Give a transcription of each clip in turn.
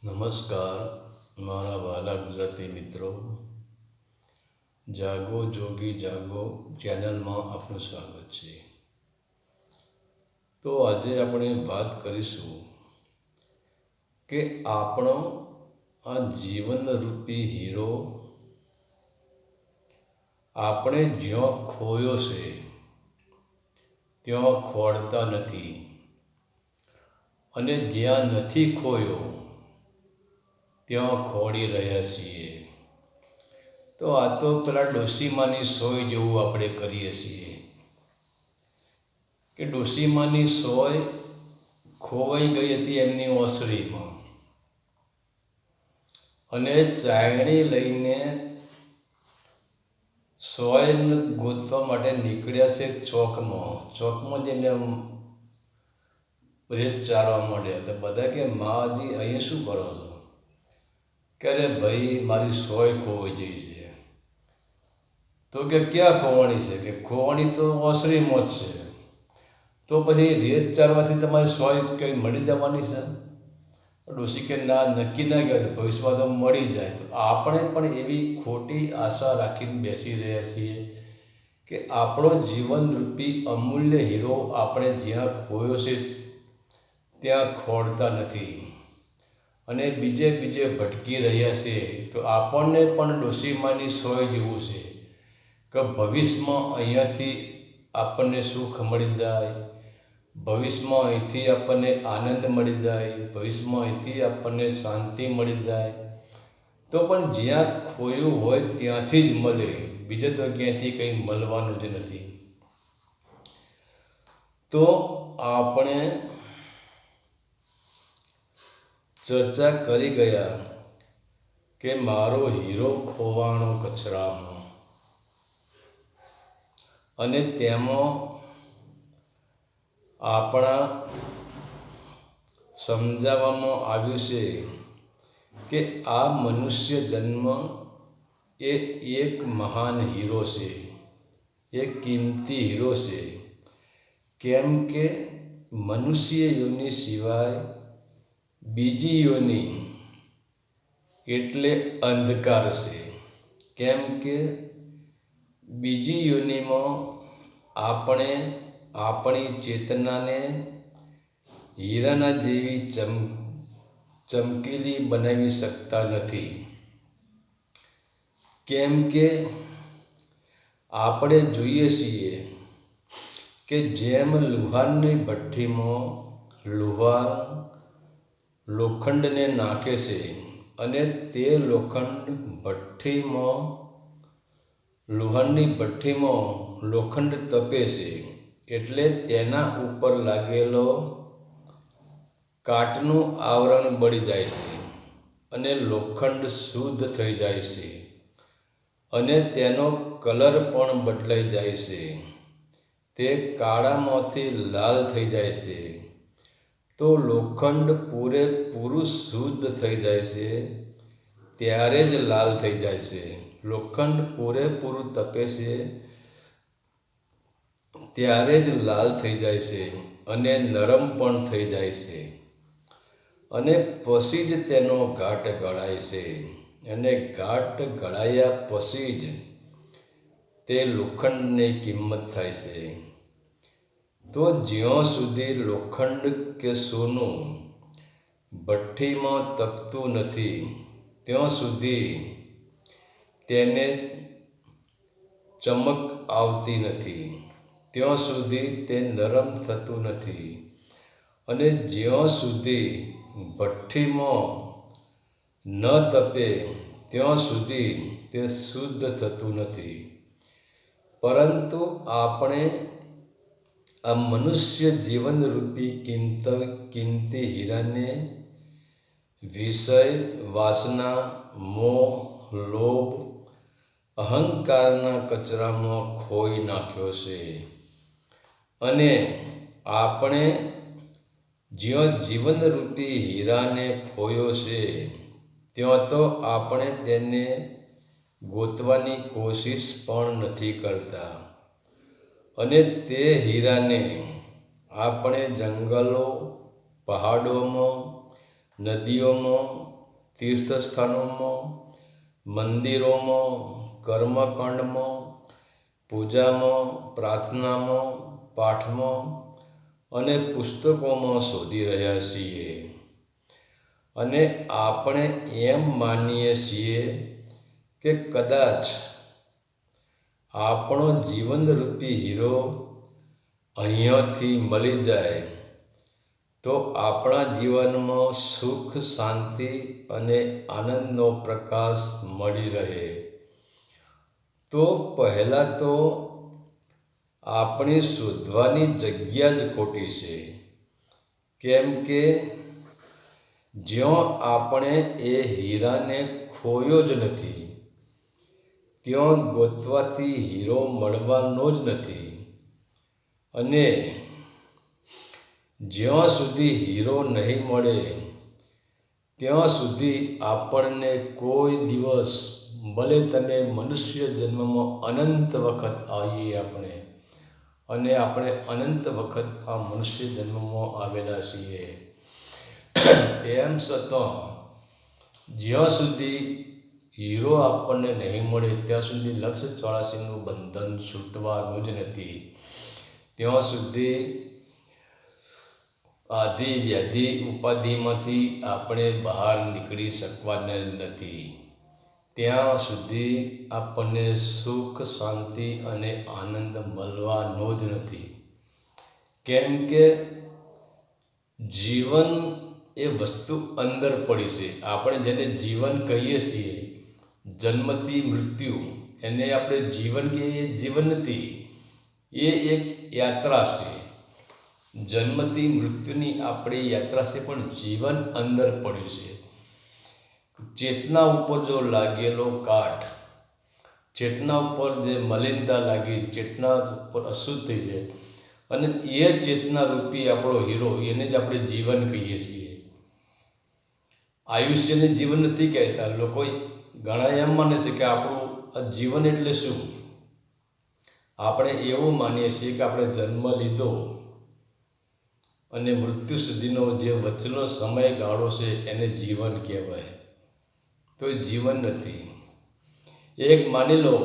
નમસ્કાર મારા વહાલા ગુજરાતી મિત્રો. જાગો જોગી જાગો ચેનલમાં આપનું સ્વાગત છે. તો આજે આપણે વાત કરીશું કે આપણો આ જીવનરૂપી હીરો આપણે જ્યાં ખોયો છે ત્યાં ખોળતા નથી, અને જ્યાં નથી ખોયો ત્યાં ખોડી રહ્યા છીએ. તો આ તો પેલા ડોશીમાની સોય જેવું આપણે કરીએ છીએ કે ડોશીમાની સોય ખોવાઈ ગઈ હતી એમની ઓસરીમાં, અને ચાયણી લઈને સોય ગોતવા માટે નીકળ્યા છે ચોકમાં જઈને રેત ચારવા માંડ્યા. તો બધા કે માજી અહીં શું કરો છો? કે અરે ભાઈ મારી સોય ખોવાઈ ગઈ છે. તો કે ક્યાં ખોવાણી છે? કે ખોવાણી તો ઓસરીમાં જ છે. તો પછી રેત ચારવાથી તમારી સોય કંઈ મળી જવાની છે? ડોશી કે ના, નક્કી ના કહેવાય, ભવિષ્યમાં તો મળી જાય. તો આપણે પણ એવી ખોટી આશા રાખીને બેસી રહ્યા છીએ કે આપણો જીવનરૂપી અમૂલ્ય હીરો આપણે જ્યાં ખોયો છે ત્યાં ખોળતા નથી, અને બીજે ભટકી રહ્યા છે. તો આપણને પણ ડોશીમાની સોય જેવું છે કે ભવિષ્યમાં અહીંયાથી આપણને સુખ મળી જાય, ભવિષ્યમાં અહીંથી આપણને આનંદ મળી જાય, ભવિષ્યમાં અહીંથી આપણને શાંતિ મળી જાય. તો પણ જ્યાં ખોયું હોય ત્યાંથી જ મળે, બીજે તો ક્યાંથી કંઈ મળવાનું જ નથી. તો આપણે ચર્ચા કરી ગયા કે મારો હીરો ખોવાણો કચરામાં, અને તેમાં આપણા સમજાવવામાં આવ્યું છે કે આ મનુષ્ય જન્મ એ એક મહાન હીરો છે, એક કિંમતી હીરો છે. કેમ કે મનુષ્ય યોનિ સિવાય બીજી યોનિ એટલે અંધકાર છે. કેમ કે બીજી યોનિમાં આપણે આપણી ચેતનાને હીરાના જેવી ચમકીલી બનાવી શકતા નથી. કેમ કે આપણે જોઈએ છીએ કે જેમ લુહારની ભઠ્ઠીમાં લુહાર લોખંડને નાખે છે, અને તે લુહારની ભઠ્ઠીમાં લોખંડ તપે છે, એટલે તેના ઉપર લાગેલો કાટનું આવરણ બળી જાય છે, અને લોખંડ શુદ્ધ થઈ જાય છે, અને તેનો કલર પણ બદલાઈ જાય છે. તે કાળામાંથી લાલ થઈ જાય છે. તો લોખંડ પૂરેપૂરું શુદ્ધ થઈ જાય છે ત્યારે જ લાલ થઈ જાય છે. લોખંડ પૂરેપૂરું તપે છે ત્યારે જ લાલ થઈ જાય છે, અને નરમ પણ થઈ જાય છે, અને પછી જ તેનો ઘાટ ગળાય છે. અને ઘાટ ગળાયા પછી જ તે લોખંડની કિંમત થાય છે. તો જ્યાં સુધી લોખંડ કે સોનું ભઠ્ઠીમાં તપતું નથી ત્યાં સુધી તેને ચમક આવતી નથી, ત્યાં સુધી તે નરમ થતું નથી, અને જ્યાં સુધી ભઠ્ઠીમાં ન તપે ત્યાં સુધી તે શુદ્ધ થતું નથી. પરંતુ આપણે આ મનુષ્ય જીવનરૂપી કિંમતી હીરાને વિષય, વાસના, મોહ, લોભ, અહંકારના કચરામાં ખોઈ નાખ્યો છે. અને આપણે જ્યાં જીવનરૂપી હીરાને ખોયો છે ત્યાં તો આપણે તેને ગોતવાની કોશિશ પણ નથી કરતા, અને તે હીરાને આપણે જંગલો, પહાડોમાં, નદીઓમાં, તીર્થસ્થાનોમાં, મંદિરોમાં, કર્મકાંડમાં, પૂજામાં, પ્રાર્થનામાં, પાઠમાં અને પુસ્તકોમાં શોધી રહ્યા છીએ. અને આપણે એમ માનીએ છીએ કે કદાચ આપણો જીવનરૂપી હીરો અહીંયાથી મળી જાય તો આપણા જીવનમાં સુખ, શાંતિ અને આનંદનો પ્રકાશ મળી રહે. તો પહેલાં તો આપણી શોધવાની જગ્યા જ ખોટી છે. કેમ કે જ્યાં આપણે એ હીરાને ખોયો જ નથી, ત્યાં ગોતવાથી હીરો મળવાનો જ નથી. અને જ્યાં સુધી હીરો નહીં મળે ત્યાં સુધી આપણને કોઈ દિવસ, ભલે તમે મનુષ્ય જન્મમાં અનંત વખત આવીએ આપણે, અને આપણે અનંત વખત આ મનુષ્ય જન્મમાં આવેલા છીએ, એમ છતાં જ્યાં સુધી હીરો આપણને નહીં મળે ત્યાં સુધી લક્ષ 84નું બંધન છૂટવાનું જ નથી. ત્યાં સુધી આધિ વ્યાધિ ઉપાધિમાંથી આપણે બહાર નીકળી શકવાના નથી. ત્યાં સુધી આપણને સુખ, શાંતિ અને આનંદ મળવાનો જ નથી. કેમ કે જીવન એ વસ્તુ અંદર પડી છે. આપણે જેને જીવન કહીએ છીએ, જન્મથી મૃત્યુ, એને આપણે જીવન કહીએ. જીવન નથી, એ એક યાત્રા છે. જન્મથી મૃત્યુની આપણી યાત્રા છે, પણ જીવન અંદર પડ્યું છે. ચેતના ઉપર જો લાગેલો કાટ, ચેતના ઉપર જે મલિનતા લાગી, ચેતના ઉપર અશુદ્ધ થઈ જાય, અને એ ચેતના રૂપી આપણો હીરો, એને જ આપણે જીવન કહીએ છીએ. આયુષ્યને જીવન નથી કહેતા. લોકો ઘણા એમ માને છે કે આપણું આ જીવન એટલે શું? આપણે એવું માનીએ છીએ કે આપણે જન્મ લીધો અને મૃત્યુ સુધીનો જે વચ્ચેનો સમયગાળો છે એને જીવન કહેવાય. તો એ જીવન નથી. એક માની લો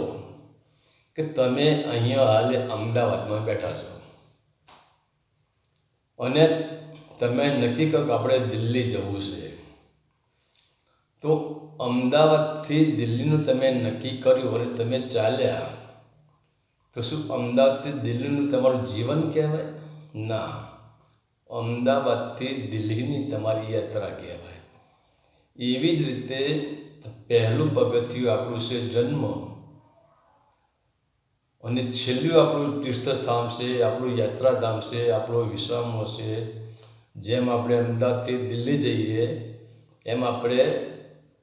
કે તમે અહીંયા હાલે અમદાવાદમાં બેઠા છો અને તમે નક્કી કરો કે આપણે દિલ્હી જવું છે. તો અમદાવાદથી દિલ્હીનું તમે નક્કી કર્યું અને તમે ચાલ્યા, તો શું અમદાવાદથી દિલ્હીનું તમારું જીવન કહેવાય? ના, અમદાવાદથી દિલ્હીની તમારી યાત્રા કહેવાય. એવી જ રીતે પહેલું પગથિયું આપણું છે જન્મ, અને છેલ્લું આપણું તીર્થસ્થાન છે, આપણું યાત્રાધામ છે, આપણો વિશ્રામો છે. જેમ આપણે અમદાવાદથી દિલ્હી જઈએ એમ આપણે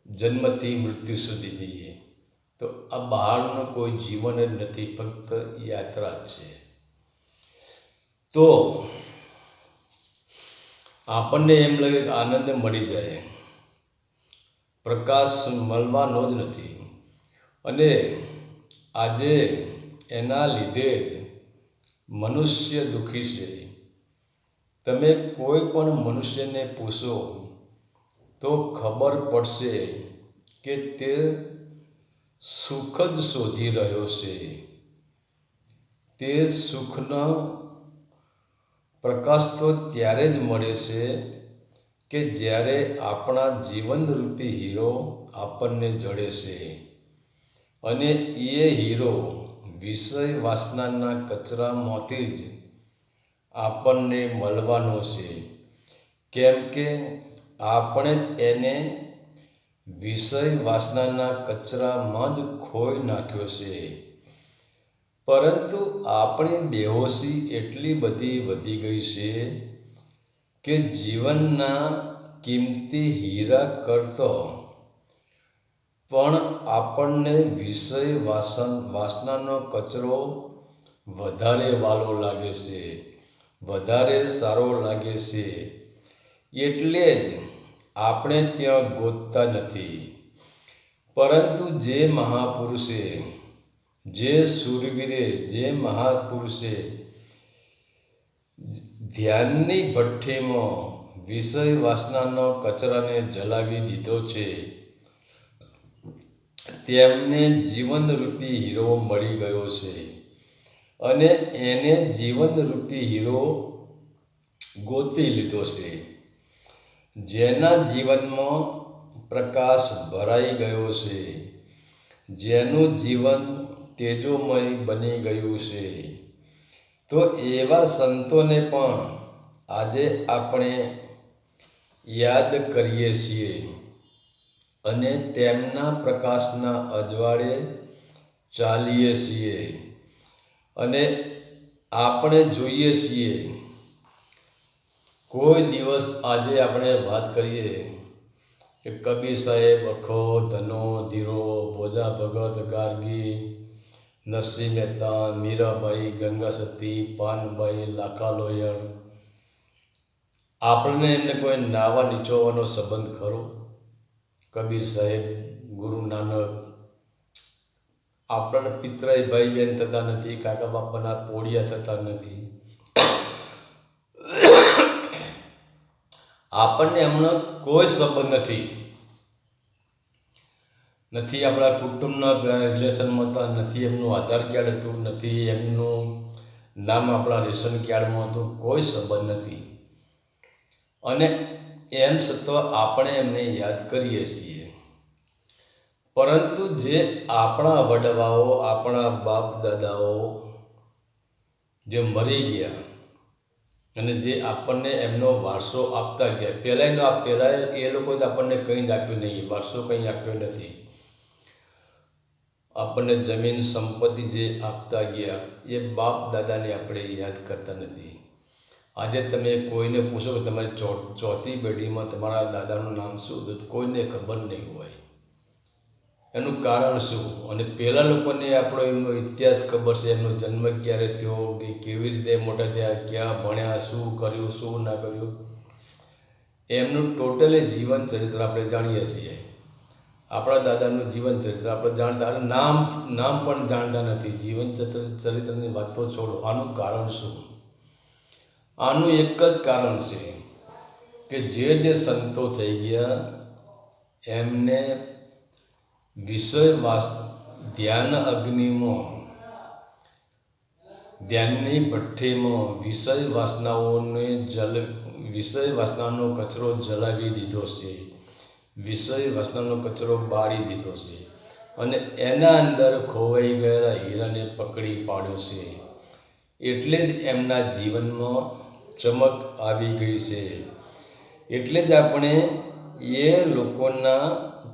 જન્મથી મૃત્યુ સુધી જઈએ. તો આ બહારનું કોઈ જીવન જ નથી, ફક્ત યાત્રા જ છે. તો આપણને એમ લાગે કે આનંદ મળી જાય, પ્રકાશ મળવાનો જ નથી. અને આજે એના લીધે જ મનુષ્ય દુઃખી છે. તમે કોઈ પણ મનુષ્યને પૂછો તો ખબર પડશે કે તે સુખ જ શોધી રહ્યો છે. તે સુખનો પ્રકાશ તો ત્યારે જ મળે છે કે જ્યારે આપણા જીવનરૂપી હીરો આપણને જડે છે. અને એ હીરો વિષય વાસનાના કચરામાંથી જ આપણને મળવાનો છે. કેમ કે આપણે એને વિષય વાસનાના કચરામાં જ ખોઈ નાખ્યો છે. પરંતુ આપણી બેહોશી એટલી બધી વધી ગઈ છે કે જીવનના કિંમતી હીરા કરતાં પણ આપણને વિષય વાસનાનો કચરો વધારે વાલો લાગે છે, વધારે સારો લાગે છે. એટલે જ આપણે ત્યાં ગોતતા નથી. પરંતુ જે મહાપુરુષે, જે શૂરવીરે, જે મહાપુરુષે ધ્યાનની ભઠ્ઠીમાં વિષય વાસનાનો કચરાને જલાવી દીધો છે તેમને જીવનરૂપી હીરો મળી ગયો છે અને એને જીવનરૂપી હીરો ગોતી લીધો છે, જેના જીવનમાં પ્રકાશ ભરાઈ ગયો છે, જેનું જીવન તેજોમય બની ગયું છે. તો એવા સંતોને પણ આજે આપણે યાદ કરીએ છીએ અને તેમના પ્રકાશના અજવાળે ચાલીએ છીએ અને આપણે જોઈએ છીએ. કોઈ દિવસ આજે આપણે વાત કરીએ કે કબીર સાહેબ, અખો, ધનો, ધીરો, ભોજા ભગત, ગાર્ગી, નરસિંહ મહેતા, મીરાબાઈ, ગંગા સતી, પાનબાઈ, લાખા લોયણ, આપણને એમને કોઈ નાવા નીચોવાનો સંબંધ ખરો? કબીર સાહેબ, ગુરુ નાનક આપણને પિતરાઈ ભાઈ બહેન થતા નથી, કાકા બાપાના પોળિયા થતા નથી. આપણને એમનો કોઈ સંબંધ નથી આપણા કુટુંબના રિલેશનમાં હતા, નથી એમનું આધાર કાર્ડ હતું, નથી એમનું નામ આપણા રેશન કાર્ડમાં હતું, કોઈ સંબંધ નથી. અને એમ છતાં આપણે એમને યાદ કરીએ છીએ. પરંતુ જે આપણા વડવાઓ, આપણા બાપ દાદાઓ જે મરી ગયા અને જે આપણને એમનો વારસો આપતા ગયા, પહેલાં એ લોકોએ આપણને કંઈ જ આપ્યું નહીં, વારસો કંઈ આપ્યો નથી. આપણને જમીન સંપત્તિ જે આપતા ગયા એ બાપ દાદાને આપણે યાદ કરતા નથી. આજે તમે કોઈને પૂછો કે તમારી ચોથી પેઢીમાં તમારા દાદાનું નામ શું, તો કોઈને ખબર નહીં હોય. એનું કારણ શું? અને પહેલાં લોકોને આપણો એમનો ઇતિહાસ ખબર છે, એમનો જન્મ ક્યારે થયો, કે કેવી રીતે મોટા થયા, ક્યાં ભણ્યા, શું કર્યું, શું ના કર્યું, એમનું ટોટલી જીવન ચરિત્ર આપણે જાણીએ છીએ. આપણા દાદાનું જીવન ચરિત્ર આપણે જાણતા, નામ પણ જાણતા નથી. જીવન ચરિત્રની વાત તો છોડો. આનું કારણ શું? આનું એક જ કારણ છે કે જે સંતો થઈ ગયા એમને ધ્યાન અગ્નિમાં, ધ્યાનની ભઠ્ઠીમાં વિષય વાસનાનો કચરો જલાવી દીધો છે, વિષય વાસનાનો કચરો બાળી દીધો છે અને એના અંદર ખોવાઈ ગયેલા હીરાને પકડી પાડ્યો છે. એટલે જ એમના જીવનમાં ચમક આવી ગઈ છે. એટલે જ આપણે એ લોકોના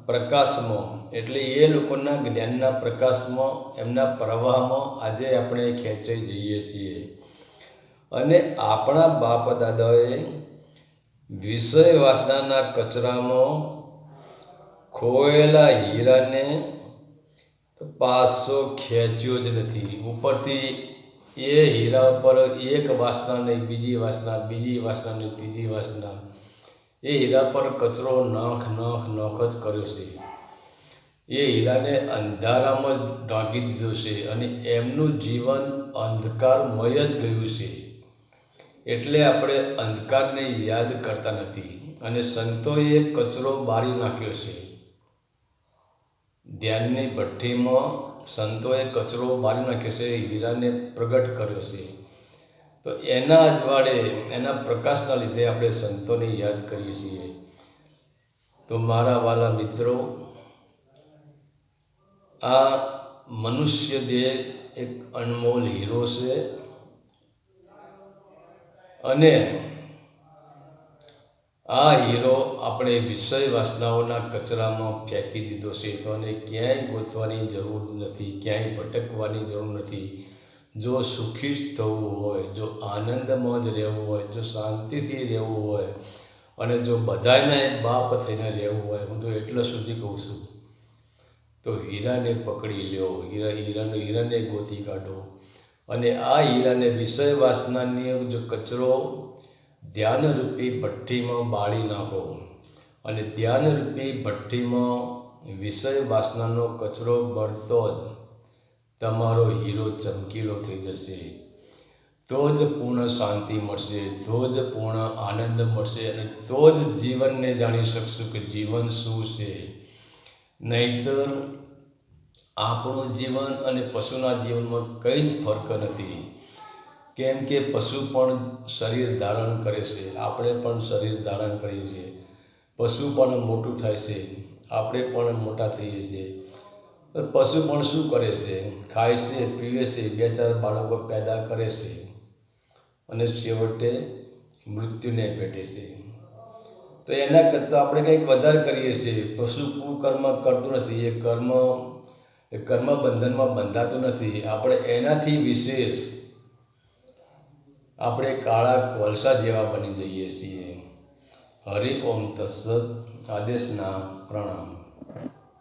પ્રકાશમાં, એટલે એ લોકોના જ્ઞાનના પ્રકાશમાં, એમના પ્રવાહમાં આજે આપણે ખેંચાઈ જઈએ છીએ. અને આપણા બાપ દાદાએ વિષય વાસનાના કચરામાં ખોયેલા હીરાને પાછો ખેંચ્યો જ નથી. ઉપરથી એ હીરા પર એક વાસના નહીં, બીજી વાસના, બીજી વાસના નહીં, ત્રીજી વાસના, એ હીરા પર કચરો નાખ જ કર્યો છે. એ હીરાને અંધારામાં ઢાંકી દીધો છે અને એમનું જીવન અંધકારમય જ ગયું છે. એટલે આપણે અંધકારને યાદ કરતા નથી અને સંતોએ કચરો બાળી નાખ્યો છે. ધ્યાનની ભઠ્ઠીમાં સંતોએ કચરો બાળી નાખ્યો છે, હીરાને પ્રગટ કર્યો છે. તો એના અજવાળે, એના પ્રકાશના લીધે આપણે સંતોને યાદ કરીએ છીએ. તો મારા વાલા મિત્રો, આ મનુષ્ય દેહ એક અનમોલ હીરો છે અને આ હીરો આપણે વિષય વાસનાઓના કચરામાં ફેંકી દીધો છે. તો આને ક્યાંય ગોતવાની જરૂર નથી, ક્યાંય ભટકવાની જરૂર નથી. જો સુખી જ થવું હોય, જો આનંદમાં જ રહેવું હોય, જો શાંતિથી રહેવું હોય અને જો બધાને બાપ થઈને રહેવું હોય, હું તો એટલા સુધી કહું છું, તો હીરાને પકડી લ્યો, હીરાને ગોતી કાઢો અને આ હીરાને વિષય વાસનાની જો કચરો ધ્યાનરૂપી ભઠ્ઠીમાં બાળી નાખો અને ધ્યાનરૂપી ભઠ્ઠીમાં વિષય વાસનાનો કચરો બળતો જ તમારો હીરો ચમકીલો થઈ જશે. તો જ પૂર્ણ શાંતિ મળશે, તો જ પૂર્ણ આનંદ મળશે અને તો જ જીવનને જાણી શકશું કે જીવન શું છે. નહીંતર આપણું જીવન અને પશુના જીવનમાં કંઈ જ ફરક નથી. કેમ કે પશુ પણ શરીર ધારણ કરે છે, આપણે પણ શરીર ધારણ કરીએ છીએ. પશુ પણ મોટું થાય છે, આપણે પણ મોટા થઈએ છીએ. પશુ પણ શું કરે છે? ખાય છે, પીવે છે, 2-4 બાળકો પેદા કરે છે અને છેવટે મૃત્યુને ભેટે છે. તો એના કરતાં આપણે કંઈક વધારે કરીએ છીએ. પશુ કુકર્મ કરતું નથી, એ કર્મ બંધનમાં બંધાતું નથી. આપણે એનાથી વિશેષ આપણે કાળા કોલસા જેવા બની જઈએ છીએ. હરિ ઓમ તત્સત. આદેશના પ્રણામ.